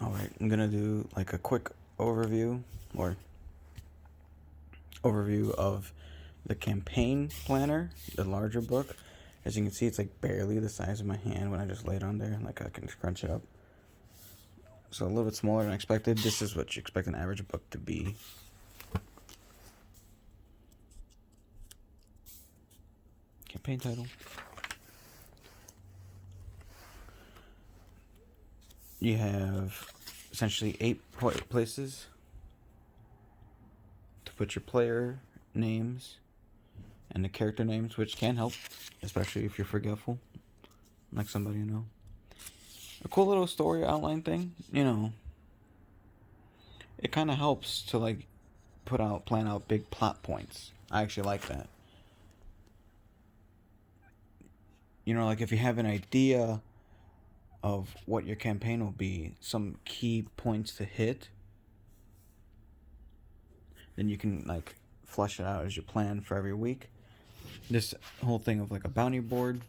Alright, I'm gonna do like a quick overview of the campaign planner, the larger book. As you can see, it's like barely the size of my hand when I just lay it on there, like I can scrunch it up. So a little bit smaller than I expected. This is what you expect an average book to be. Campaign title. You have essentially 8 places to put your player names and the character names, which can help, especially if you're forgetful, like somebody you know. A cool little story outline thing, it kind of helps to like plan out big plot points. I actually like that. Like if you have an idea of what your campaign will be, some key points to hit, then you can like flush it out as your plan for every week. This whole thing of like a bounty board,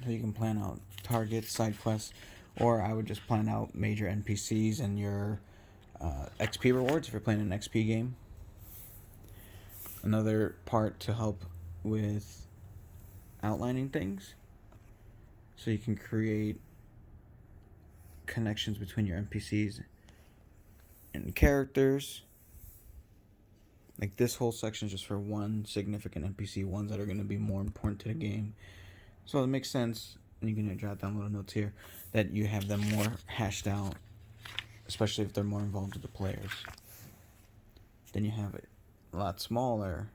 so you can plan out targets, side quests, or I would just plan out major NPCs and your XP rewards if you're playing an XP game. Another part to help with outlining things, so you can create connections between your NPCs and characters. Like this whole section is just for one significant NPC, ones that are going to be more important to the game. So it makes sense, and you can jot down little notes here, that you have them more hashed out, especially if they're more involved with the players. Then you have it a lot smaller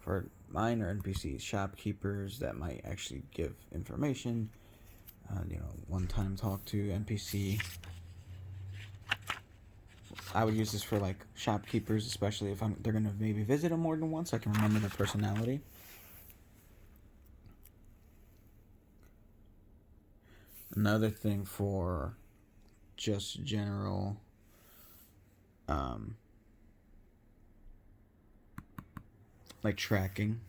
for minor NPCs, shopkeepers that might actually give information, one-time talk to NPC. I would use this for like shopkeepers, especially if they're gonna maybe visit them more than once, so I can remember their personality. Another thing for just general like tracking.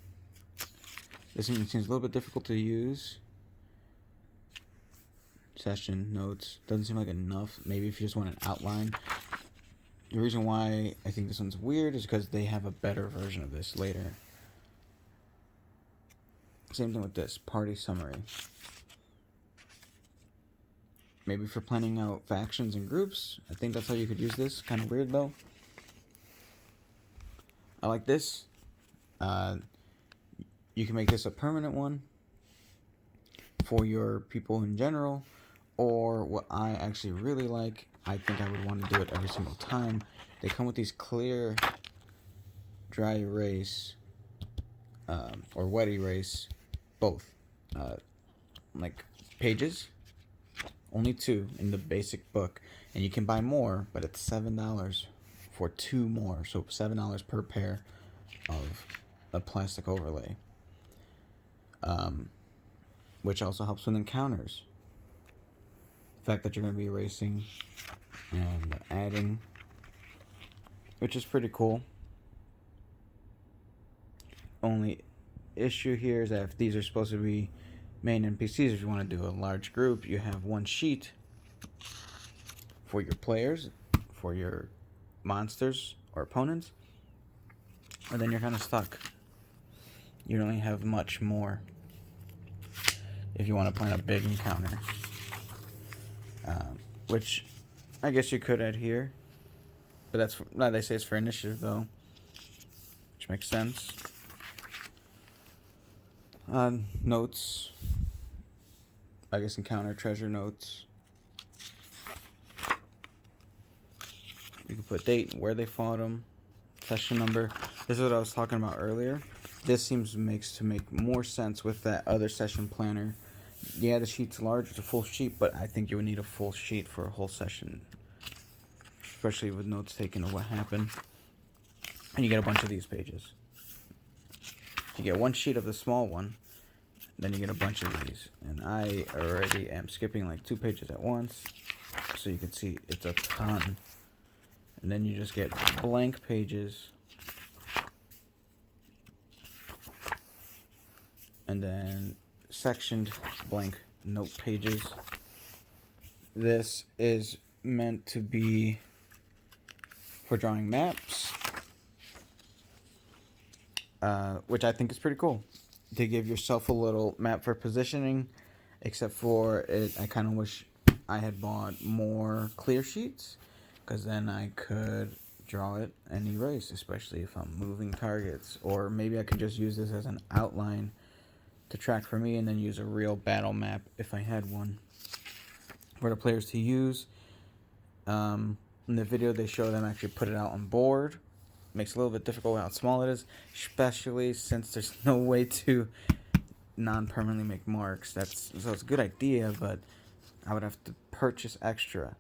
This one seems a little bit difficult to use. Session notes doesn't seem like enough. Maybe if you just want an outline. The reason why I think this one's weird is because they have a better version of this later. Same thing with this party summary. Maybe for planning out factions and groups. I think that's how you could use this. Kind of weird though. I like this. You can make this a permanent one for your people in general, or what I actually really like, I think I would want to do it every single time. They come with these clear dry erase or wet erase, both like pages. Only 2 in the basic book, and you can buy more, but it's $7 for 2 more, so $7 per pair of a plastic overlay. Which also helps with encounters. The fact that you're going to be erasing and adding, which is pretty cool. Only issue here is that if these are supposed to be main NPCs, if you want to do a large group, you have one sheet for your players, for your monsters or opponents, and then you're kind of stuck. You don't really have much more if you want to plan a big encounter, which I guess you could add here, but that's they say it's for initiative though, which makes sense. Notes, I guess encounter treasure notes. You can put date, where they fought them, session number. This is what I was talking about earlier. This seems to make more sense with that other session planner. Yeah, the sheet's large, it's a full sheet, but I think you would need a full sheet for a whole session, especially with notes taken of what happened. And you get a bunch of these pages. You get one sheet of the small one, then you get a bunch of these. And I already am skipping like 2 pages at once, so you can see it's a ton. And then you just get blank pages, and then sectioned blank note pages. This is meant to be for drawing maps, which I think is pretty cool. To give yourself a little map for positioning, except for it, I kind of wish I had bought more clear sheets, because then I could draw it and erase, especially if I'm moving targets. Or maybe I could just use this as an outline to track for me, and then use a real battle map if I had one for the players to use. In the video they show them actually put it out on board. Makes it a little bit difficult how small it is, especially since there's no way to non-permanently make marks. So it's a good idea, but I would have to purchase extra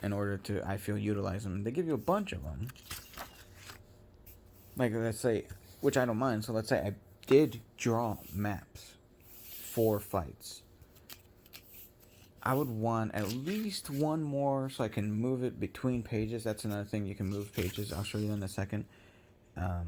in order to, I feel, utilize them. They give you a bunch of them. Like, let's say, which I don't mind. So let's say I did draw maps for fights. I would want at least one more so I can move it between pages. That's another thing, you can move pages. I'll show you in a second. I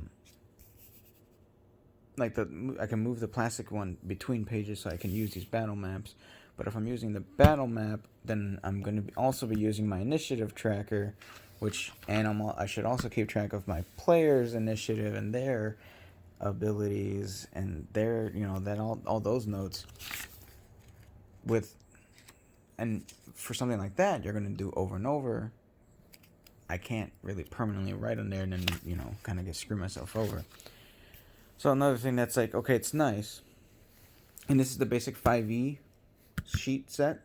can move the plastic one between pages so I can use these battle maps. But if I'm using the battle map, then I'm going to also be using my initiative tracker, I should also keep track of my players' initiative and their abilities and their, all those notes. And for something like that, you're going to do over and over. I can't really permanently write on there and then, kind of screw myself over. So another thing that's like, okay, it's nice. And this is the basic 5e sheet set.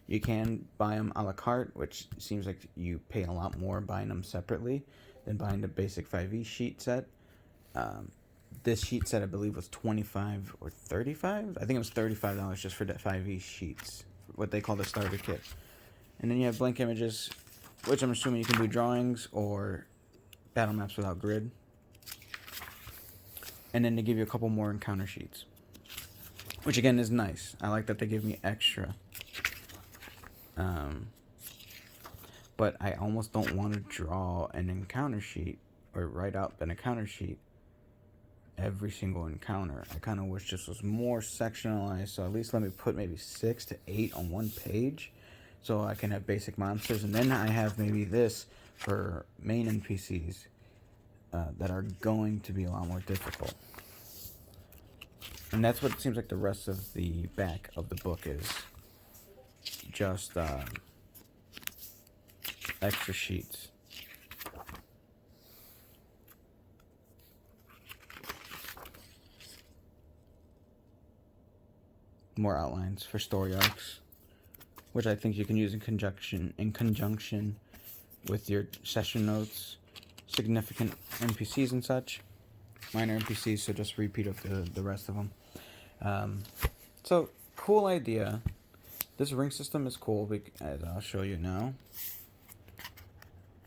You can buy them a la carte, which seems like you pay a lot more buying them separately than buying the basic 5e sheet set. This sheet set, I believe, was $25 or $35. I think it was $35 just for the 5e sheets, what they call the starter kit. And then you have blank images, which I'm assuming you can do drawings or battle maps without grid. And then they give you a couple more encounter sheets, which again is nice. I like that they give me extra. But I almost don't want to draw an encounter sheet or write out an encounter sheet every single encounter. I kind of wish this was more sectionalized, so at least let me put maybe 6 to 8 on one page so I can have basic monsters, and then I have maybe this for main NPCs that are going to be a lot more difficult. And that's what it seems like the rest of the back of the book is. Just extra sheets. More outlines for story arcs, which I think you can use in conjunction with your session notes, significant NPCs and such, minor NPCs, so just repeat of the rest of them. So cool idea. This ring system is cool, as I'll show you now.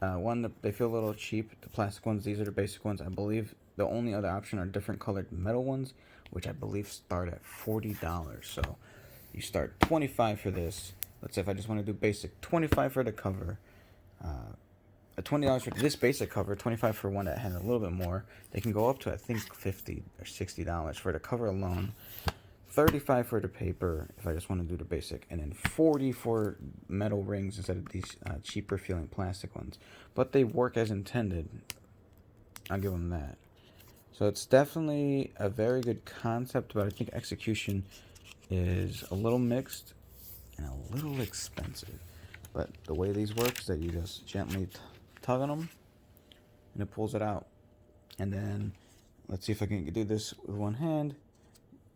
They feel a little cheap, the plastic ones. These are the basic ones. I believe the only other option are different colored metal ones, which I believe start at $40. So you start $25 for this. Let's say if I just want to do basic, $25 for the cover. $20 for this basic cover, $25 for one that has a little bit more. They can go up to, I think, $50 or $60 for the cover alone. $35 for the paper if I just want to do the basic, and then $40 for metal rings instead of these cheaper feeling plastic ones. But they work as intended. I'll give them that. So it's definitely a very good concept, but I think execution is a little mixed and a little expensive. But the way these work is that you just gently tug on them and it pulls it out. And then let's see if I can do this with one hand.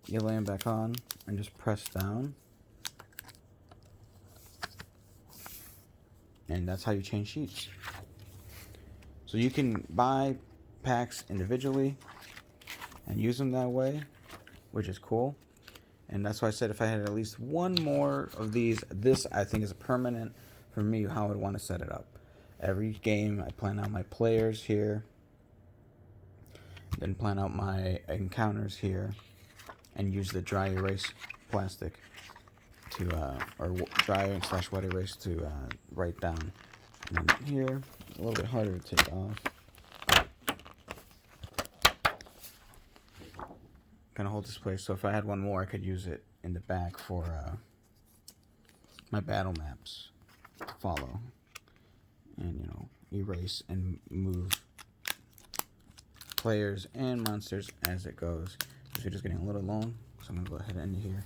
You lay them back on and just press down. And that's how you change sheets. So you can buy packs individually and use them that way, which is cool. And that's why I said if I had at least one more of these, this I think is a permanent for me how I would want to set it up. Every game I plan out my players here, then plan out my encounters here, and use the dry erase plastic to, or dry / wet erase to write down. And then here, a little bit harder to take off. Kind of hold this place, so if I had one more, I could use it in the back for my battle maps. follow and, you know, erase and move players and monsters as it goes. This video's getting a little long, so I'm gonna go ahead and end it here.